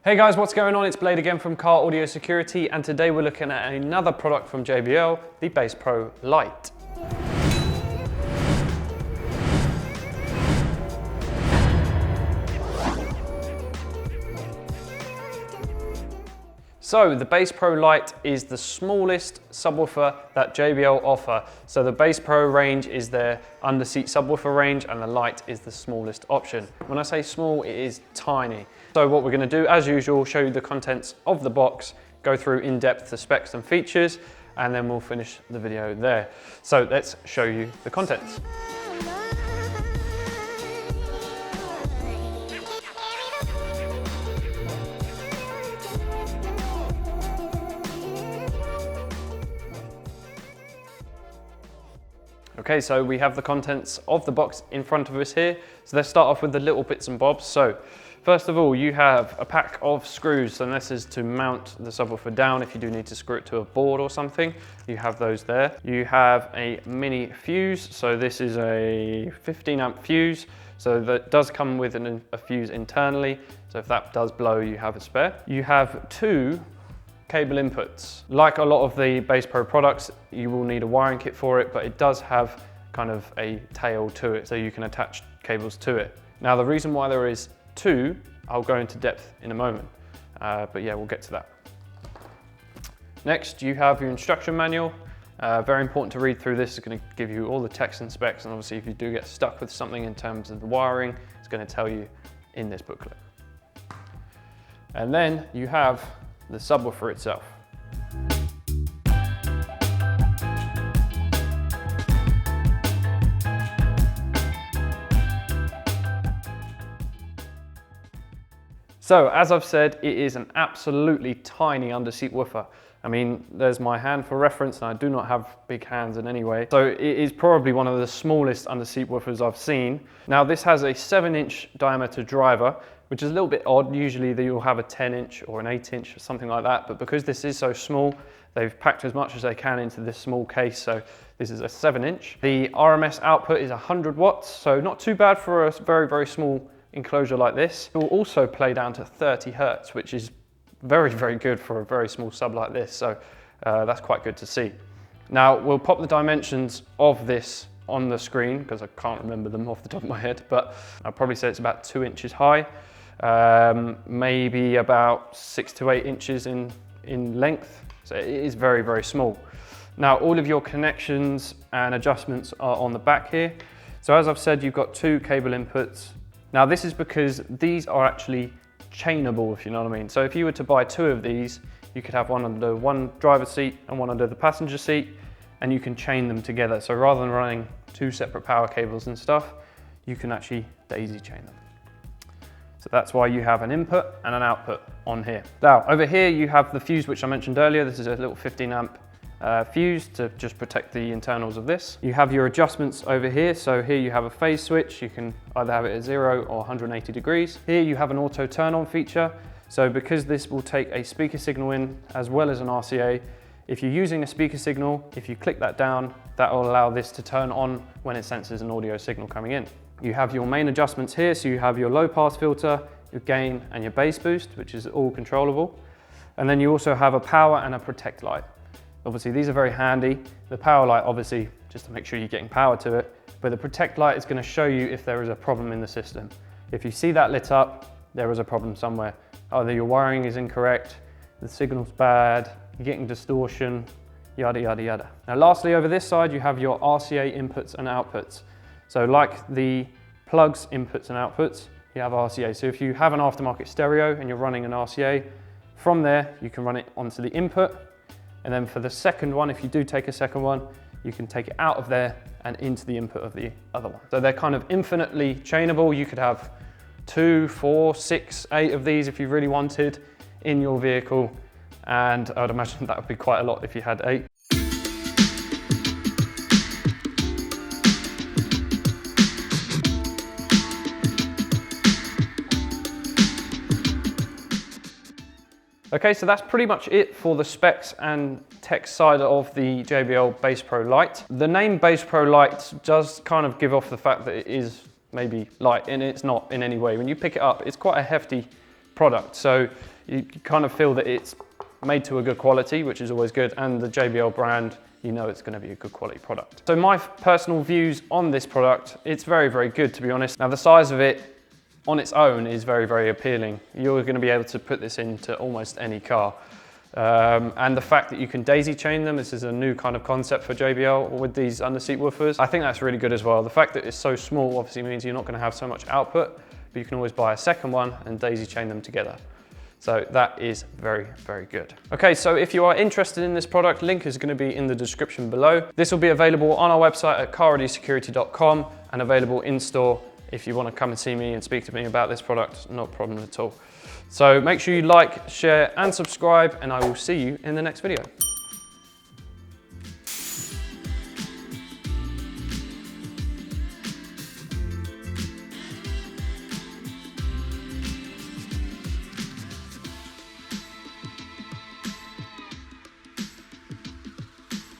Hey guys, what's going on? It's Blayde again from Car Audio Security, and today we're looking at another product from JBL, the BassPro Lite. So the BassPro Lite is the smallest subwoofer that JBL offer. So the BassPro range is their underseat subwoofer range, and the Lite is the smallest option. When I say small, it is tiny. So what we're going to do, as usual, show you the contents of the box, go through in depth the specs and features, and then we'll finish the video there. So let's show you the contents. Okay, so we have the contents of the box in front of us here. So let's start off with the little bits and bobs. So first of all, you have a pack of screws. And this is to mount the subwoofer down if you do need to screw it to a board or something. You have those there. You have a mini fuse. So this is a 15 amp fuse. So that does come with a fuse internally. So if that does blow, you have a spare. You have two cable inputs. Like a lot of the BassPro products, you will need a wiring kit for it, but it does have kind of a tail to it, so you can attach cables to it. Now, the reason why there is two, I'll go into depth in a moment, but yeah, we'll get to that. Next, you have your instruction manual. Very important to read through this. It's going to give you all the text and specs, and obviously if you do get stuck with something in terms of the wiring, it's going to tell you in this booklet. And then you have the subwoofer itself. So as I've said, it is an absolutely tiny underseat woofer. I mean, there's my hand for reference, and I do not have big hands in any way. So it is probably one of the smallest underseat woofers I've seen. Now this has a 7-inch diameter driver, which is a little bit odd. Usually you'll have a 10-inch or an 8-inch or something like that, but because this is so small, they've packed as much as they can into this small case, so this is a 7-inch. The RMS output is 100 watts, so not too bad for a very, very small enclosure like this. It will also play down to 30 hertz, which is very, very good for a very small sub like this, so that's quite good to see. Now, we'll pop the dimensions of this on the screen, because I can't remember them off the top of my head, but I'll probably say it's about 2 inches high. Maybe about 6 to 8 inches in length. So it is very, very small. Now, all of your connections and adjustments are on the back here. So as I've said, you've got two cable inputs. Now this is because these are actually chainable, if you know what I mean. So if you were to buy two of these, you could have one under one driver's seat and one under the passenger seat, and you can chain them together. So rather than running two separate power cables and stuff, you can actually daisy chain them. So that's why you have an input and an output on here. Now, over here you have the fuse, which I mentioned earlier. This is a little 15 amp fuse to just protect the internals of this. You have your adjustments over here. So here you have a phase switch. You can either have it at 0 or 180 degrees. Here you have an auto turn on feature. So because this will take a speaker signal in as well as an RCA, if you're using a speaker signal, if you click that down, that will allow this to turn on when it senses an audio signal coming in. You have your main adjustments here, so you have your low pass filter, your gain and your bass boost, which is all controllable. And then you also have a power and a protect light. Obviously these are very handy. The power light, obviously, just to make sure you're getting power to it, but the protect light is going to show you if there is a problem in the system. If you see that lit up, there is a problem somewhere. Either your wiring is incorrect, the signal's bad, you're getting distortion, yada, yada, yada. Now lastly, over this side, you have your RCA inputs and outputs. So like the plugs inputs and outputs, you have RCA. So if you have an aftermarket stereo and you're running an RCA, from there you can run it onto the input. And then for the second one, if you do take a second one, you can take it out of there and into the input of the other one. So they're kind of infinitely chainable. You could have 2, 4, 6, 8 of these if you really wanted in your vehicle. And I would imagine that would be quite a lot if you had 8. Okay, so that's pretty much it for the specs and tech side of the JBL BassPro Lite. The name BassPro Lite does kind of give off the fact that it is maybe light, and it's not in any way. When you pick it up, it's quite a hefty product. So you kind of feel that it's made to a good quality, which is always good, and the JBL brand, you know it's going to be a good quality product. So my personal views on this product, it's very, very good, to be honest. Now the size of it on its own is very, very appealing. You're going to be able to put this into almost any car. And the fact that you can daisy chain them, this is a new kind of concept for JBL with these underseat woofers. I think that's really good as well. The fact that it's so small obviously means you're not going to have so much output, but you can always buy a second one and daisy chain them together. So that is very, very good. Okay, so if you are interested in this product, link is going to be in the description below. This will be available on our website at carreadysecurity.com and available in store if you want to come and see me and speak to me about this product, no problem at all. So make sure you like, share and subscribe, and I will see you in the next video.